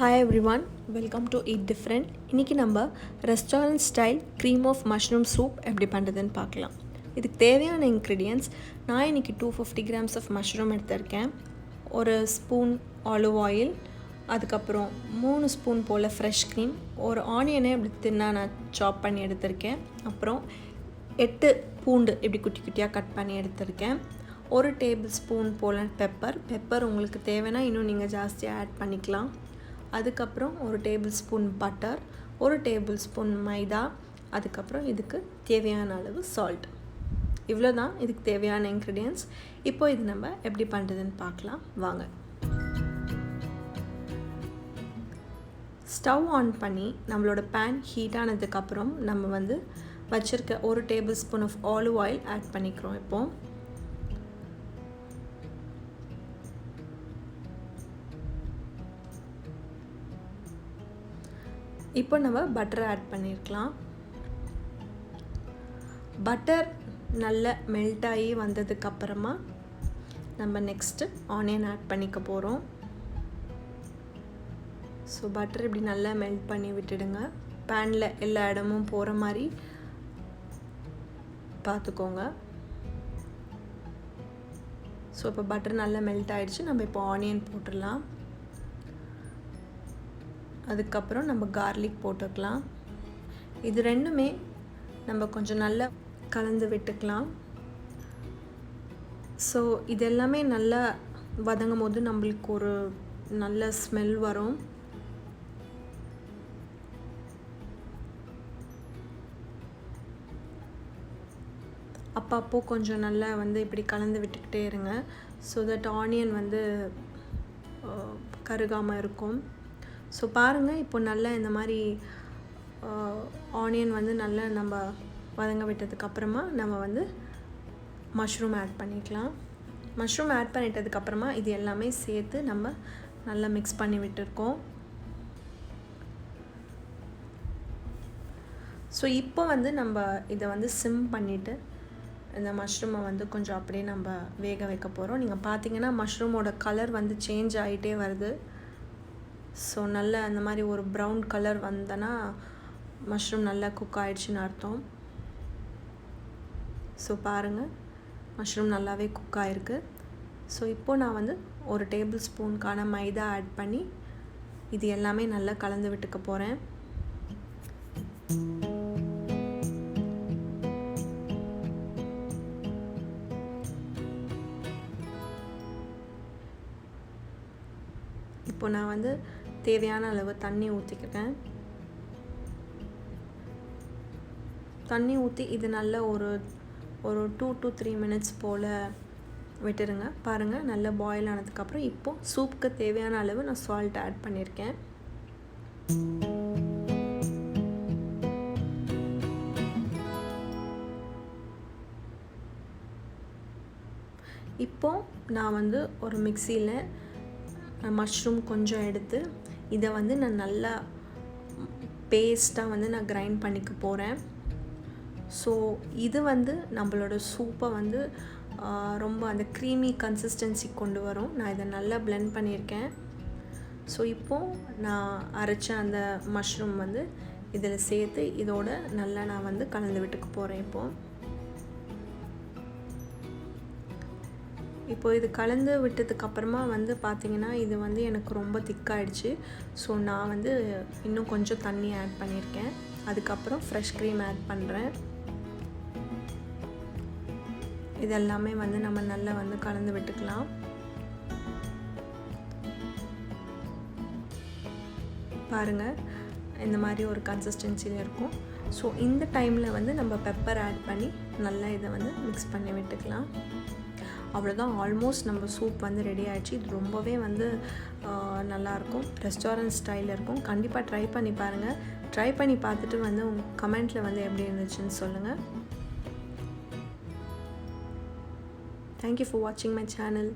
Hi everyone, welcome to Eat Different. இன்றைக்கி நம்ம restaurant style cream of mushroom soup எப்படி பண்ணுறதுன்னு பார்க்கலாம். இதுக்கு தேவையான இன்க்ரீடியன்ட்ஸ், நான் இன்றைக்கி 250 grams ஆஃப் மஷ்ரூம் எடுத்திருக்கேன், ஒரு ஸ்பூன் ஆலிவ் ஆயில், அதுக்கப்புறம் 3 ஸ்பூன் போல் ஃப்ரெஷ் க்ரீம், ஒரு ஆனியனை இப்படி தின்னாக நான் சாப் பண்ணி எடுத்திருக்கேன், அப்புறம் 8 பூண்டு இப்படி குட்டி குட்டியாக கட் பண்ணி எடுத்திருக்கேன், ஒரு டேபிள் ஸ்பூன் போல் பெப்பர் உங்களுக்கு தேவைன்னா இன்னும் நீங்கள் ஜாஸ்தியாக ஆட் பண்ணிக்கலாம். அதுக்கப்புறம் ஒரு டேபிள் ஸ்பூன் பட்டர், ஒரு டேபிள் ஸ்பூன் மைதா, அதுக்கப்புறம் இதுக்கு தேவையான அளவு சால்ட். இவ்வளோ தான் இதுக்கு தேவையான இன்க்ரீடியன்ட்ஸ். இப்போ இது நம்ம எப்படி பண்ணுறதுன்னு பார்க்கலாம் வாங்க. ஸ்டவ் ஆன் பண்ணி நம்மளோட பேன் ஹீட் ஆனதுக்கப்புறம் நம்ம வச்சுருக்க ஒரு tablespoon of olive oil add பண்ணிக்கிறோம். இப்போ நம்ம பட்டரை ஆட் பண்ணியிருக்கலாம். பட்டர் நல்லா மெல்ட் ஆகி வந்ததுக்கப்புறமா நம்ம நெக்ஸ்ட்டு ஆனியன் ஆட் பண்ணிக்க போகிறோம். ஸோ பட்டர் இப்படி நல்லா மெல்ட் பண்ணி விட்டுடுங்க. பேனில் எல்லா இடமும் போகிற மாதிரி பார்த்துக்கோங்க. ஸோ இப்போ பட்டர் நல்லா மெல்ட் ஆகிடுச்சு. நம்ம இப்போ ஆனியன் போட்டுடலாம். அதுக்கப்புறம் நம்ம கார்லிக் போட்டுக்கலாம். இது ரெண்டுமே நம்ம கொஞ்சம் நல்லா கலந்து விட்டுக்கலாம். ஸோ இது எல்லாமே நல்லா வதங்கும் போது நம்மளுக்கு ஒரு நல்ல ஸ்மெல் வரும். அப்பப்போ கொஞ்சம் நல்லா இப்படி கலந்து விட்டுக்கிட்டே இருங்க. ஸோ தட் ஆனியன் கருகாமல் இருக்கும். ஸோ பாருங்கள், இப்போ நல்லா இந்த மாதிரி ஆனியன் நல்லா நம்ம வதங்க விட்டதுக்கப்புறமா நம்ம மஷ்ரூம் ஆட் பண்ணிக்கலாம். மஷ்ரூம் ஆட் பண்ணிட்டதுக்கப்புறமா இது எல்லாமே சேர்த்து நம்ம நல்லா மிக்ஸ் பண்ணி விட்டுருக்கோம். ஸோ இப்போ நம்ம இதை சிம் பண்ணிவிட்டு இந்த மஷ்ரூமை கொஞ்சம் அப்படியே நம்ம வேக வைக்க போகிறோம். நீங்கள் பார்த்தீங்கன்னா மஷ்ரூமோட கலர் சேஞ்ச் ஆகிட்டே வருது. ஸோ நல்லா அந்த மாதிரி ஒரு ப்ரௌன் கலர் வந்தனா மஷ்ரூம் நல்லா குக் ஆகிடுச்சின்னு அர்த்தம். ஸோ பாருங்கள், மஷ்ரூம் நல்லாவே குக் ஆகிருக்கு. ஸோ இப்போது நான் ஒரு டேபிள் ஸ்பூனுக்கான மைதா ஆட் பண்ணி இது எல்லாமே நல்லா கலந்து விட்டுக்க போகிறேன். இப்போ நான் தேவையான அளவு தண்ணி ஊற்றிக்கிறேன். தண்ணி ஊற்றி இது நல்ல ஒரு 2 to 3 minutes போல் விட்டுருங்க. பாருங்கள், நல்லா பாயில் ஆனதுக்கப்புறம் இப்போது சூப்புக்கு தேவையான அளவு நான் சால்ட் ஆட் பண்ணியிருக்கேன். இப்போது நான் ஒரு மிக்சியில் மஷ்ரூம் கொஞ்சம் எடுத்து இதை நான் நல்லா பேஸ்ட்டாக நான் கிரைண்ட் பண்ணிக்க போகிறேன். ஸோ இது நம்மளோட சூப்பை ரொம்ப அந்த க்ரீமி கன்சிஸ்டன்சி கொண்டு வரும். நான் இதை நல்லா பிளெண்ட் பண்ணியிருக்கேன். ஸோ இப்போது நான் அரைச்ச அந்த மஷ்ரூம் இதில் சேர்த்து இதோட நல்லா நான் கலந்து விட்டுக்க போகிறேன். இப்போது இது கலந்து விட்டதுக்கப்புறமா பார்த்திங்கன்னா இது எனக்கு ரொம்ப திக்காயிடுச்சு. ஸோ நான் இன்னும் கொஞ்சம் தண்ணி ஆட் பண்ணியிருக்கேன். அதுக்கப்புறம் ஃப்ரெஷ் க்ரீம் ஆட் பண்ணுறேன். இதெல்லாமே நம்ம நல்லா கலந்து விட்டுக்கலாம். பாருங்கள், இந்த மாதிரி ஒரு கன்சிஸ்டன்சியில் இருக்கும். ஸோ இந்த டைமில் நம்ம பெப்பர் ஆட் பண்ணி நல்லா இதை மிக்ஸ் பண்ணி விட்டுக்கலாம். அவ்வளோதான், ஆல்மோஸ்ட் நம்ம சூப் ரெடி ஆகிடுச்சு. இது ரொம்பவே நல்லாயிருக்கும், ரெஸ்டாரண்ட் ஸ்டைலில் இருக்கும். கண்டிப்பாக ட்ரை பண்ணி பாருங்கள். ட்ரை பண்ணி பார்த்துட்டு உங்கள் கமெண்ட்டில் எப்படி இருந்துச்சுன்னு சொல்லுங்கள். தேங்க்யூ ஃபார் வாட்சிங் மை சேனல்.